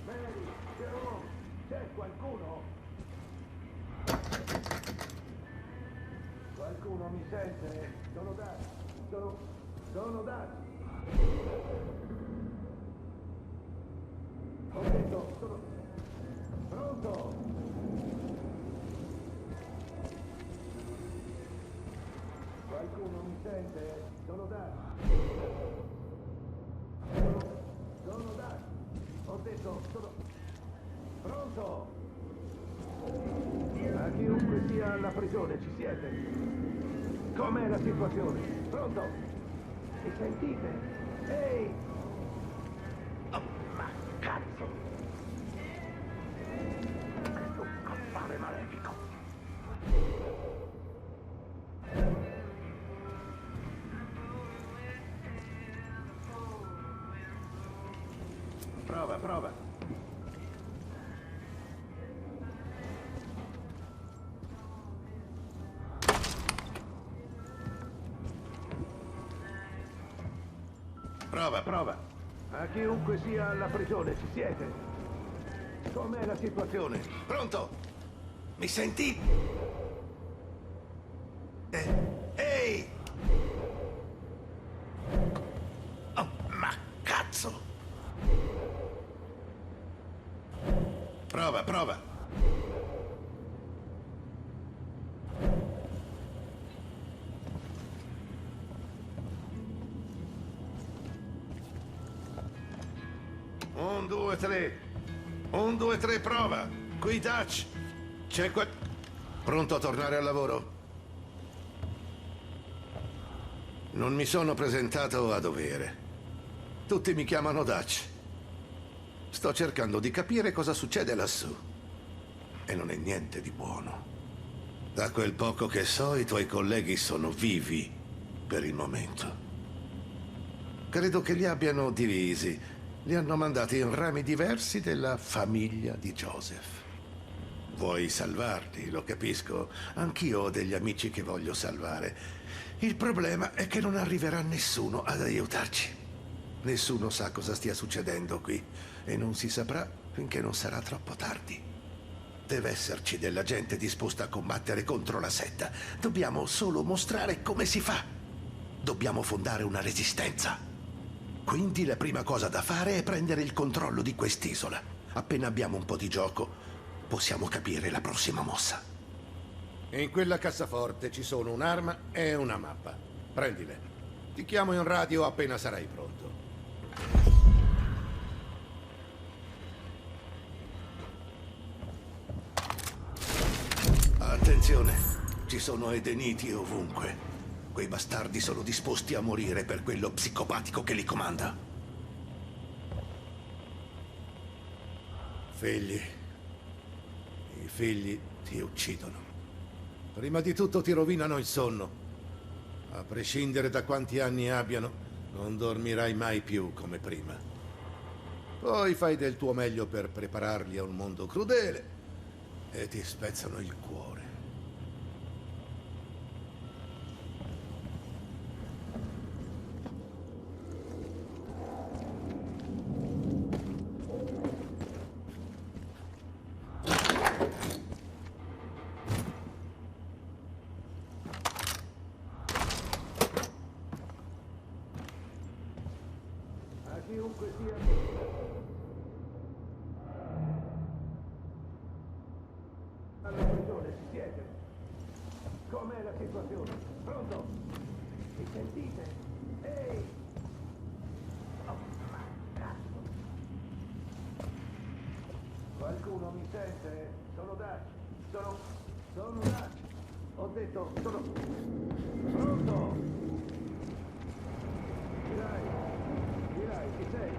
Mary, Jerome, c'è qualcuno? Qualcuno mi sente? Sono Dutch. Sono Dutch. Ho detto, sono... Pronto? Qualcuno mi sente? Sono Dutch. Sono Dutch. Ho detto, sono... Pronto? A chiunque sia alla prigione, ci siete? Com'è la situazione? Pronto? Mi sentite? Ehi! Oh, ma cazzo! Questo affare malefico! Prova. Prova. A chiunque sia alla prigione, ci siete? Com'è la situazione? Pronto? Mi senti? Ehi! Oh, ma cazzo! Prova. Un, due, tre, prova. Qui Dutch. C'è qua... Pronto a tornare al lavoro? Non mi sono presentato a dovere. Tutti mi chiamano Dutch. Sto cercando di capire cosa succede lassù. E non è niente di buono. Da quel poco che so, i tuoi colleghi sono vivi per il momento. Credo che li abbiano divisi. Li hanno mandati in rami diversi della famiglia di Joseph. Vuoi salvarli, lo capisco. Anch'io ho degli amici che voglio salvare. Il problema è che non arriverà nessuno ad aiutarci. Nessuno sa cosa stia succedendo qui e non si saprà finché non sarà troppo tardi. Deve esserci della gente disposta a combattere contro la setta. Dobbiamo solo mostrare come si fa. Dobbiamo fondare una resistenza. Quindi la prima cosa da fare è prendere il controllo di quest'isola. Appena abbiamo un po' di gioco, possiamo capire la prossima mossa. In quella cassaforte ci sono un'arma e una mappa. Prendile. Ti chiamo in radio appena sarai pronto. Attenzione, ci sono edeniti ovunque. Quei bastardi sono disposti a morire per quello psicopatico che li comanda. Figli. I figli ti uccidono. Prima di tutto ti rovinano il sonno. A prescindere da quanti anni abbiano, non dormirai mai più come prima. Poi fai del tuo meglio per prepararli a un mondo crudele e ti spezzano il cuore. Chiunque sia... Alla prigione, ci siete? Com'è la situazione? Pronto? Mi sentite? Ehi! Oh, ma cazzo! Qualcuno mi sente? Sono Dutch. Sono Dutch. Ho detto, sono... Pronto? Dirai, chi sei?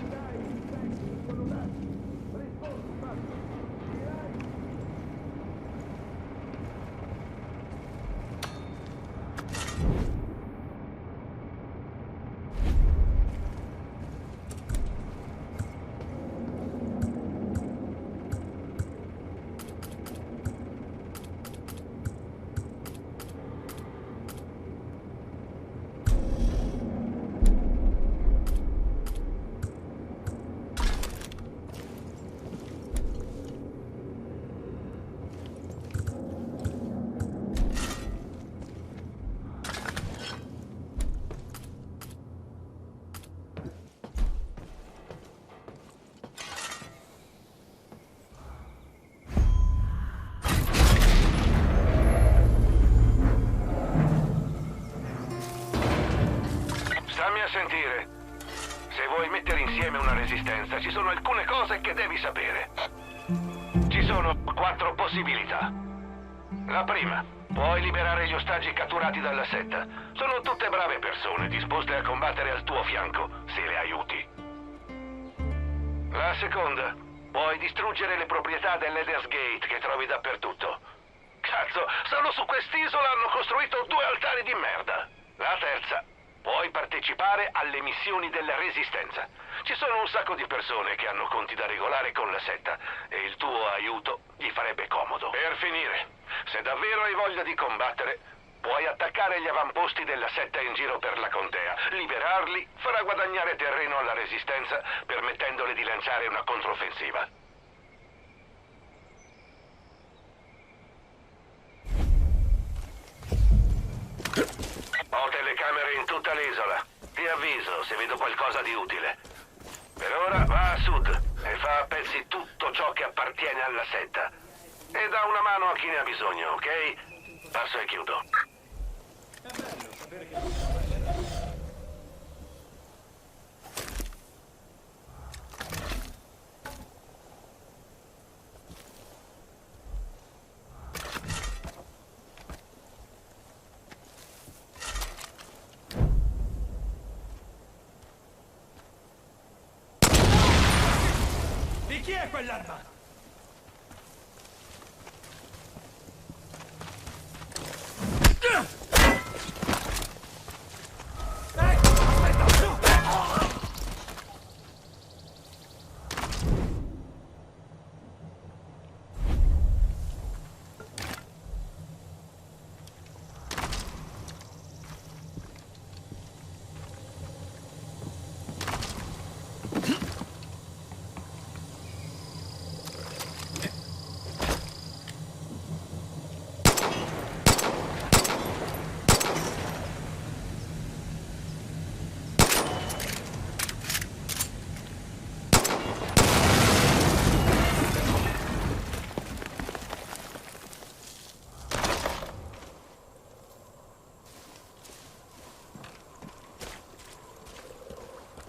Dai, chi sei? Sono Dutch. Rispondi, basta. Dirai. sentire. Se vuoi mettere insieme una resistenza, ci sono alcune cose che devi sapere. Ci sono 4 possibilità. La prima, puoi liberare gli ostaggi catturati dalla setta. Sono tutte brave persone, disposte a combattere al tuo fianco, se le aiuti. La seconda, puoi distruggere le proprietà dell'Eden's Gate che trovi dappertutto. Cazzo, solo su quest'isola hanno costruito 2 altari di merda. La terza, puoi partecipare alle missioni della Resistenza. Ci sono un sacco di persone che hanno conti da regolare con la setta e il tuo aiuto gli farebbe comodo. Per finire, se davvero hai voglia di combattere, puoi attaccare gli avamposti della setta in giro per la contea. Liberarli farà guadagnare terreno alla Resistenza, permettendole di lanciare una controffensiva. Ho telecamere in tutta l'isola. Ti avviso se vedo qualcosa di utile. Per ora va a sud e fa a pezzi tutto ciò che appartiene alla setta. E dà una mano a chi ne ha bisogno, ok? Passo e chiudo. Di chi è quell'arma?